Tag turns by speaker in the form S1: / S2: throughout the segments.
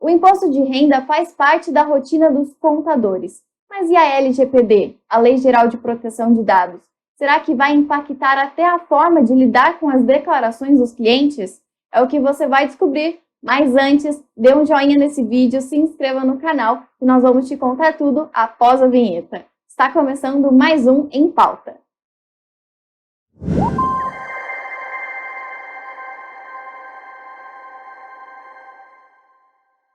S1: O imposto de renda faz parte da rotina dos contadores. Mas e a LGPD, a Lei Geral de Proteção de Dados? Será que vai impactar até a forma de lidar com as declarações dos clientes? É o que você vai descobrir. Mas antes, dê um joinha nesse vídeo, se inscreva no canal e nós vamos te contar tudo após a vinheta. Está começando mais um Em Pauta.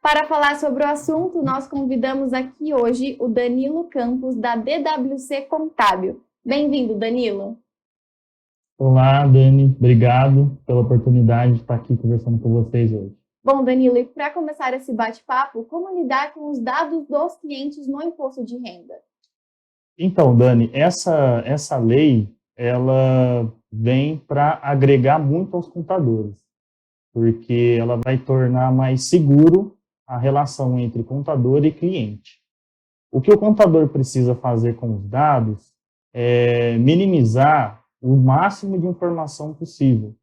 S1: Para falar sobre o assunto, nós convidamos aqui hoje o Danilo Campos, da DWC Contábil. Bem-vindo, Danilo.
S2: Olá, Dani. Obrigado pela oportunidade de estar aqui conversando com vocês hoje.
S1: Bom, Danilo, e para começar esse bate-papo, como lidar com os dados dos clientes no imposto de renda?
S2: Então, Dani, essa lei, ela vem para agregar muito aos contadores, porque ela vai tornar mais seguro a relação entre contador e cliente. O que o contador precisa fazer com os dados é minimizar o máximo de informação possível.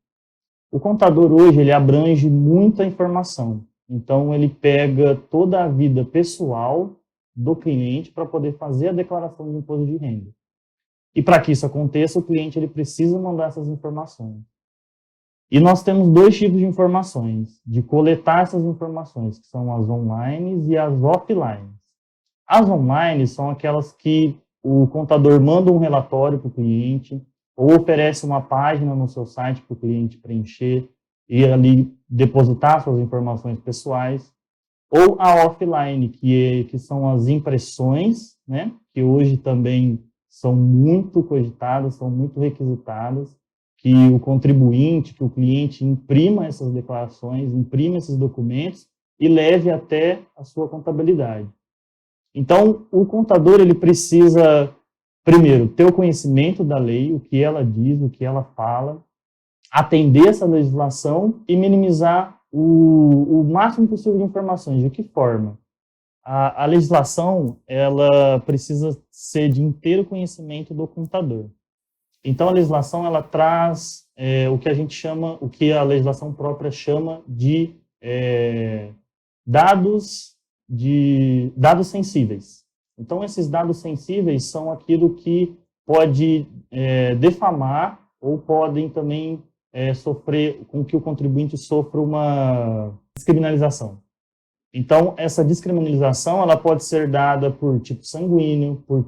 S2: O contador hoje, ele abrange muita informação, então ele pega toda a vida pessoal do cliente para poder fazer a declaração de imposto de renda. E para que isso aconteça, o cliente ele precisa mandar essas informações. E nós temos dois tipos de informações, de coletar essas informações, que são as online e as offline. As online são aquelas que o contador manda um relatório para o cliente, ou oferece uma página no seu site para o cliente preencher e ali depositar suas informações pessoais, ou a offline, que são as impressões, né, que hoje também são muito cogitadas, são muito requisitadas, que o contribuinte, que o cliente imprima essas declarações, imprima esses documentos e leve até a sua contabilidade. Então, o contador ele precisa, primeiro, ter o conhecimento da lei, o que ela diz, o que ela fala, atender essa legislação e minimizar o máximo possível de informações. De que forma? A legislação ela precisa ser de inteiro conhecimento do contador. Então, a legislação ela traz o que a gente chama, o que a legislação própria chama de dados sensíveis. Então, esses dados sensíveis são aquilo que pode defamar ou podem também sofrer com que o contribuinte sofra uma descriminalização. Então, essa descriminalização ela pode ser dada por tipo sanguíneo, por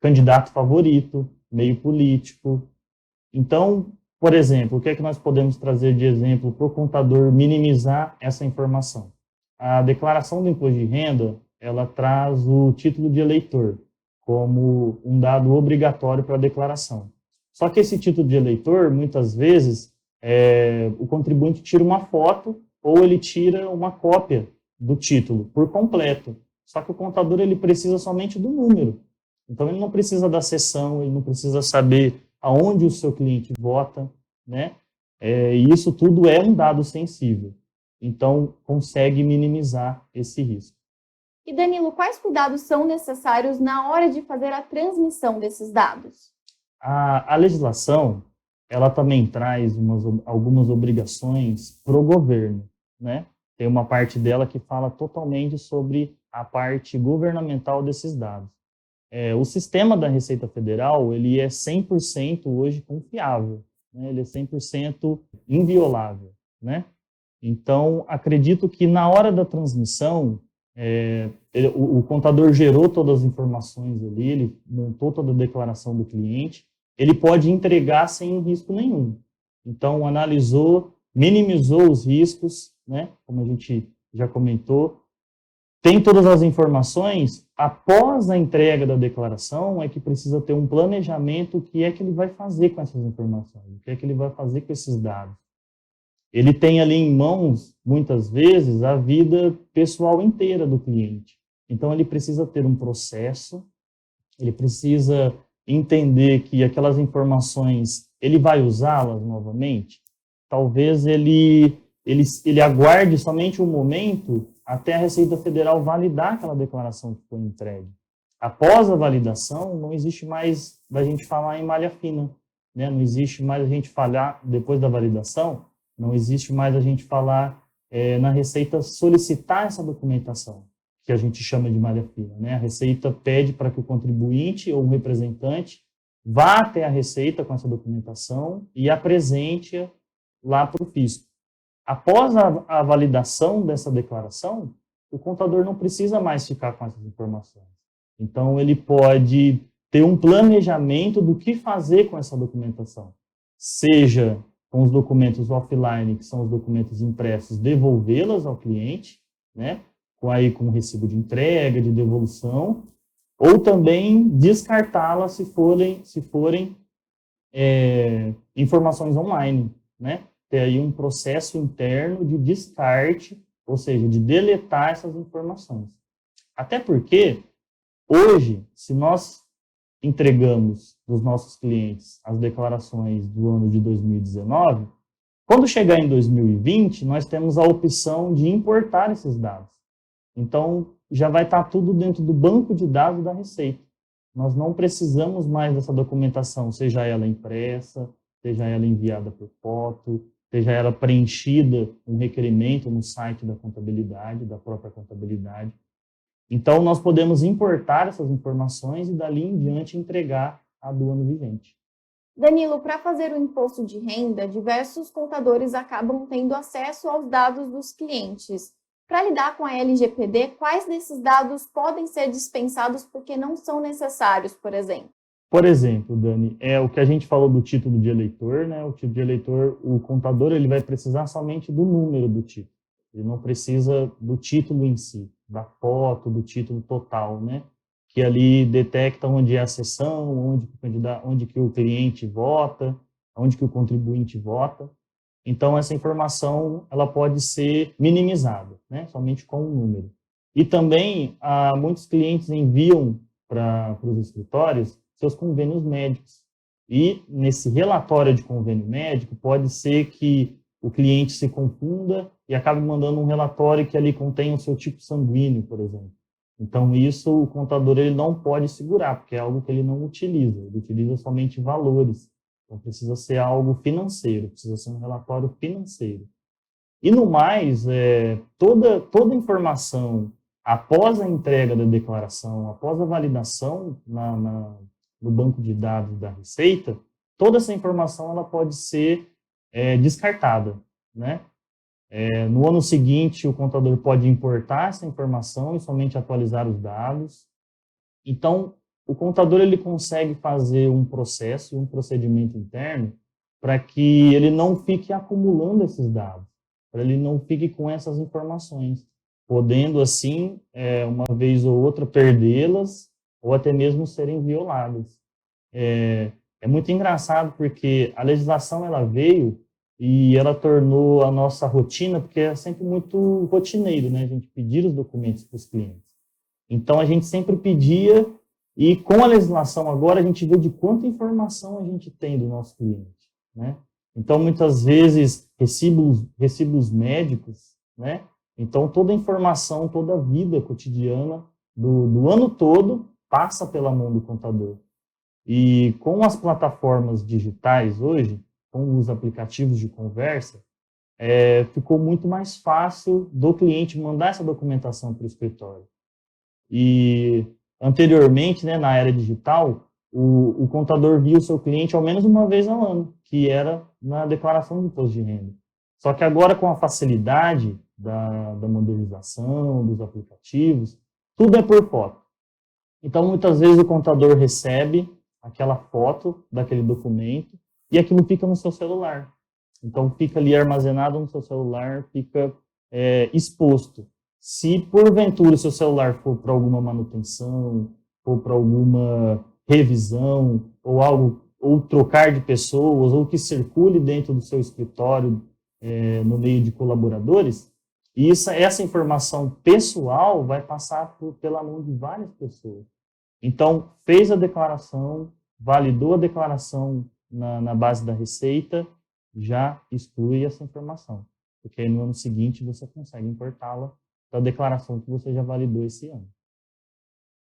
S2: candidato favorito, meio político. Então, por exemplo, o que é que nós podemos trazer de exemplo para o contador minimizar essa informação? A declaração do imposto de renda, ela traz o título de eleitor como um dado obrigatório para a declaração. Só que esse título de eleitor, muitas vezes, o contribuinte tira uma foto ou ele tira uma cópia do título por completo. Só que o contador ele precisa somente do número. Então, ele não precisa da seção, ele não precisa saber aonde o seu cliente vota, né? E isso tudo é um dado sensível. Então, consegue minimizar esse risco.
S1: E Danilo, quais cuidados são necessários na hora de fazer a transmissão desses dados?
S2: A legislação, ela também traz algumas obrigações para o governo, né? Tem uma parte dela que fala totalmente sobre a parte governamental desses dados. O sistema da Receita Federal, ele é 100% hoje confiável, né? Ele é 100% inviolável, né? Então, acredito que na hora da transmissão, o contador gerou todas as informações ali, ele montou toda a declaração do cliente, ele pode entregar sem risco nenhum. Então, analisou, minimizou os riscos, né? Como a gente já comentou, tem todas as informações, após a entrega da declaração, é que precisa ter um planejamento, o que é que ele vai fazer com essas informações, o que é que ele vai fazer com esses dados. Ele tem ali em mãos, muitas vezes, a vida pessoal inteira do cliente. Então, ele precisa ter um processo, ele precisa entender que aquelas informações, ele vai usá-las novamente. Talvez ele aguarde somente um momento até a Receita Federal validar aquela declaração que foi entregue. Após a validação, não existe mais da gente falar em malha fina, né? Não existe mais a gente falar, depois da validação, não existe mais a gente falar na Receita solicitar essa documentação, que a gente chama de malha fina, né? A Receita pede para que o contribuinte ou um representante vá até a Receita com essa documentação e apresente-a lá para o fisco. Após a validação dessa declaração, o contador não precisa mais ficar com essas informações. Então, ele pode ter um planejamento do que fazer com essa documentação, seja com os documentos offline, que são os documentos impressos, devolvê-las ao cliente, né, com recibo de entrega, de devolução, ou também descartá-las se forem informações online, né? Ter aí um processo interno de descarte, ou seja, de deletar essas informações. Até porque, hoje, se nós entregamos dos nossos clientes as declarações do ano de 2019, quando chegar em 2020, nós temos a opção de importar esses dados. Então, já vai estar tudo dentro do banco de dados da Receita. Nós não precisamos mais dessa documentação, seja ela impressa, seja ela enviada por foto, seja ela preenchida um requerimento no site da contabilidade, da própria contabilidade. Então, nós podemos importar essas informações e, dali em diante, entregar a do ano vigente.
S1: Danilo, para fazer o imposto de renda, diversos contadores acabam tendo acesso aos dados dos clientes. Para lidar com a LGPD, quais desses dados podem ser dispensados porque não são necessários, por exemplo?
S2: Por exemplo, Dani, o que a gente falou do título de eleitor, né? O título de eleitor, o contador ele vai precisar somente do número do título. Ele não precisa do título em si, da foto, do título total, né? Que ali detecta onde é a sessão, onde que o cliente vota, onde que o contribuinte vota. Então, essa informação ela pode ser minimizada, né? Somente com um número. E também, muitos clientes enviam para os escritórios seus convênios médicos. E nesse relatório de convênio médico, pode ser que o cliente se confunda e acabe mandando um relatório que ali contém o seu tipo sanguíneo, por exemplo. Então, isso o contador ele não pode segurar, porque é algo que ele não utiliza. Ele utiliza somente valores. Então, precisa ser algo financeiro, precisa ser um relatório financeiro. E, no mais, toda informação após a entrega da declaração, após a validação no banco de dados da Receita, toda essa informação ela pode ser descartada, né? No ano seguinte, o contador pode importar essa informação e somente atualizar os dados. Então, o contador ele consegue fazer um processo, um procedimento interno para que ele não fique acumulando esses dados, para ele não fique com essas informações, podendo, assim, uma vez ou outra, perdê-las ou até mesmo serem violadas. É muito engraçado porque a legislação ela veio e ela tornou a nossa rotina, porque é sempre muito rotineiro, né? A gente pedir os documentos para os clientes. Então, a gente sempre pedia, e com a legislação agora, a gente vê de quanta informação a gente tem do nosso cliente, né? Então, muitas vezes, recibos médicos, né? Então, toda a informação, toda a vida cotidiana do ano todo passa pela mão do contador. E com as plataformas digitais hoje, com os aplicativos de conversa, ficou muito mais fácil do cliente mandar essa documentação para o escritório. E anteriormente, né, na era digital, o contador via o seu cliente ao menos uma vez ao ano, que era na declaração de imposto de renda. Só que agora, com a facilidade da modernização, dos aplicativos, tudo é por foto. Então, muitas vezes o contador recebe aquela foto daquele documento e aquilo fica no seu celular. Então, fica ali armazenado no seu celular, fica exposto. Se, porventura, o seu celular for para alguma manutenção, ou para alguma revisão, ou trocar de pessoas, ou que circule dentro do seu escritório, no meio de colaboradores, e essa informação pessoal vai passar pela mão de várias pessoas. Então, fez a declaração, validou a declaração na base da Receita, já exclui essa informação. Porque aí no ano seguinte você consegue importá-la da declaração que você já validou esse ano.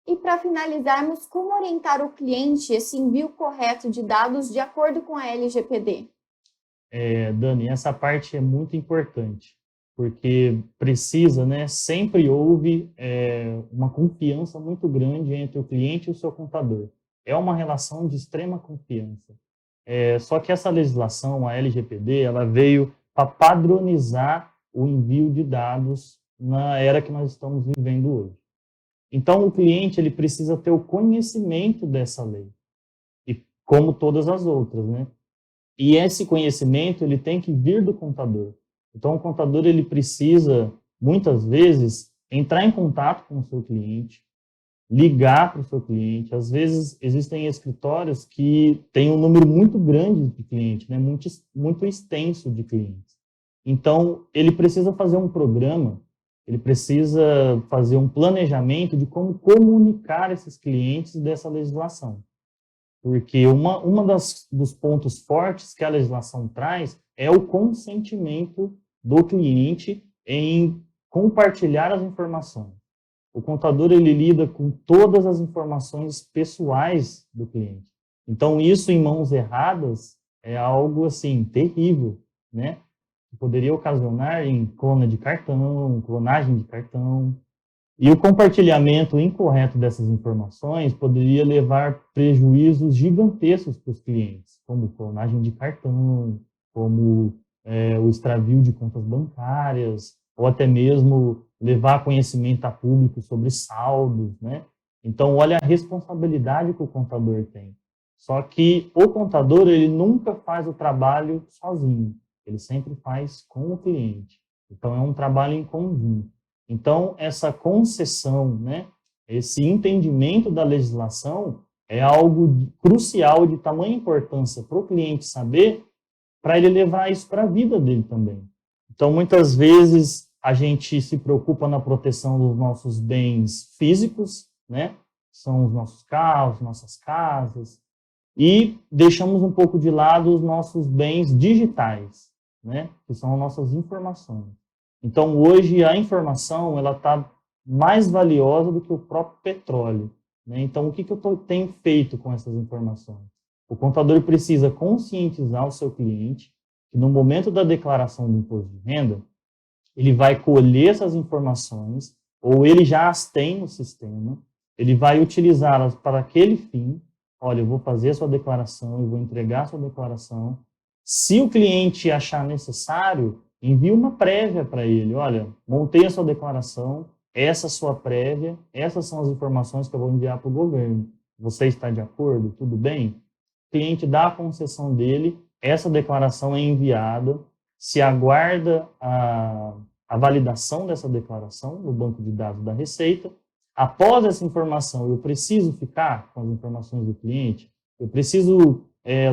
S1: E para finalizarmos, como orientar o cliente esse envio correto de dados de acordo com a LGPD?
S2: Dani, essa parte é muito importante, porque precisa, né, sempre houve uma confiança muito grande entre o cliente e o seu contador. É uma relação de extrema confiança. Só que essa legislação, a LGPD, ela veio para padronizar o envio de dados na era que nós estamos vivendo hoje. Então, o cliente ele precisa ter o conhecimento dessa lei, e como todas as outras, né? E esse conhecimento ele tem que vir do contador. Então, o contador ele precisa, muitas vezes, entrar em contato com o seu cliente, ligar para o seu cliente. Às vezes, existem escritórios que têm um número muito grande de clientes, né? Muito extenso de clientes. Então, ele precisa fazer um programa, ele precisa fazer um planejamento de como comunicar esses clientes dessa legislação. Porque uma dos pontos fortes que a legislação traz é o consentimento do cliente em compartilhar as informações. O contador ele lida com todas as informações pessoais do cliente. Então, isso em mãos erradas é algo assim terrível, né? Que poderia ocasionar em clona de cartão, clonagem de cartão. E o compartilhamento incorreto dessas informações poderia levar prejuízos gigantescos para os clientes, como clonagem de cartão, como o extravio de contas bancárias, ou até mesmo levar conhecimento a público sobre saldos, né? Então, olha a responsabilidade que o contador tem. Só que o contador, ele nunca faz o trabalho sozinho, ele sempre faz com o cliente. Então, é um trabalho em conjunto. Então, essa concessão, né, esse entendimento da legislação é algo crucial, de tamanha importância para o cliente saber, para ele levar isso para a vida dele também. Então, muitas vezes, a gente se preocupa na proteção dos nossos bens físicos, né, são os nossos carros, nossas casas, e deixamos um pouco de lado os nossos bens digitais, né, que são as nossas informações. Então, hoje, a informação ela está mais valiosa do que o próprio petróleo, né? Então, o que eu tenho feito com essas informações? O contador precisa conscientizar o seu cliente que, no momento da declaração do imposto de renda, ele vai colher essas informações, ou ele já as tem no sistema, ele vai utilizá-las para aquele fim. Olha, eu vou fazer a sua declaração, eu vou entregar a sua declaração. Se o cliente achar necessário, envie uma prévia para ele. Olha, montei a sua declaração, essa é a sua prévia, essas são as informações que eu vou enviar para o governo. Você está de acordo? Tudo bem? O cliente dá a concessão dele, essa declaração é enviada, se aguarda a validação dessa declaração no banco de dados da Receita. Após essa informação, eu preciso ficar com as informações do cliente? Eu preciso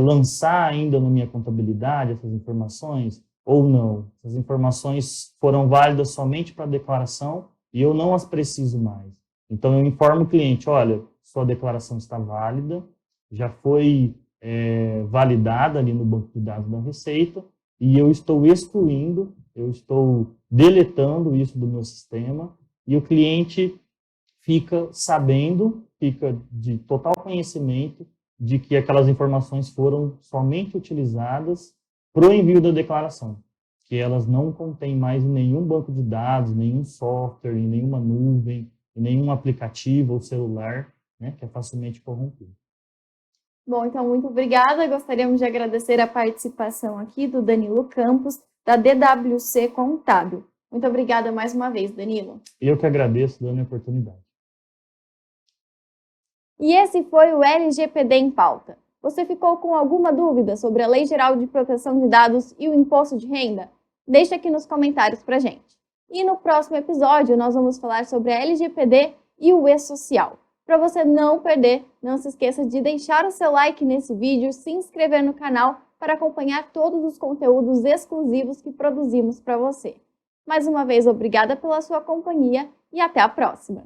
S2: lançar ainda na minha contabilidade essas informações? Ou não? Essas informações foram válidas somente para a declaração e eu não as preciso mais. Então, eu informo o cliente, olha, sua declaração está válida, já foi validada ali no banco de dados da Receita, e eu estou excluindo, eu estou deletando isso do meu sistema, e o cliente fica sabendo, fica de total conhecimento de que aquelas informações foram somente utilizadas para o envio da declaração, que elas não contêm mais em nenhum banco de dados, nenhum software, em nenhuma nuvem, em nenhum aplicativo ou celular, né, que é facilmente corrompido.
S1: Bom, então, muito obrigada. Gostaríamos de agradecer a participação aqui do Danilo Campos, da DWC Contábil. Muito obrigada mais uma vez, Danilo.
S2: Eu que agradeço, dando a oportunidade.
S1: E esse foi o LGPD em Pauta. Você ficou com alguma dúvida sobre a Lei Geral de Proteção de Dados e o Imposto de Renda? Deixe aqui nos comentários pra gente. E no próximo episódio nós vamos falar sobre a LGPD e o e-social. Para você não perder, não se esqueça de deixar o seu like nesse vídeo, se inscrever no canal para acompanhar todos os conteúdos exclusivos que produzimos para você. Mais uma vez, obrigada pela sua companhia e até a próxima!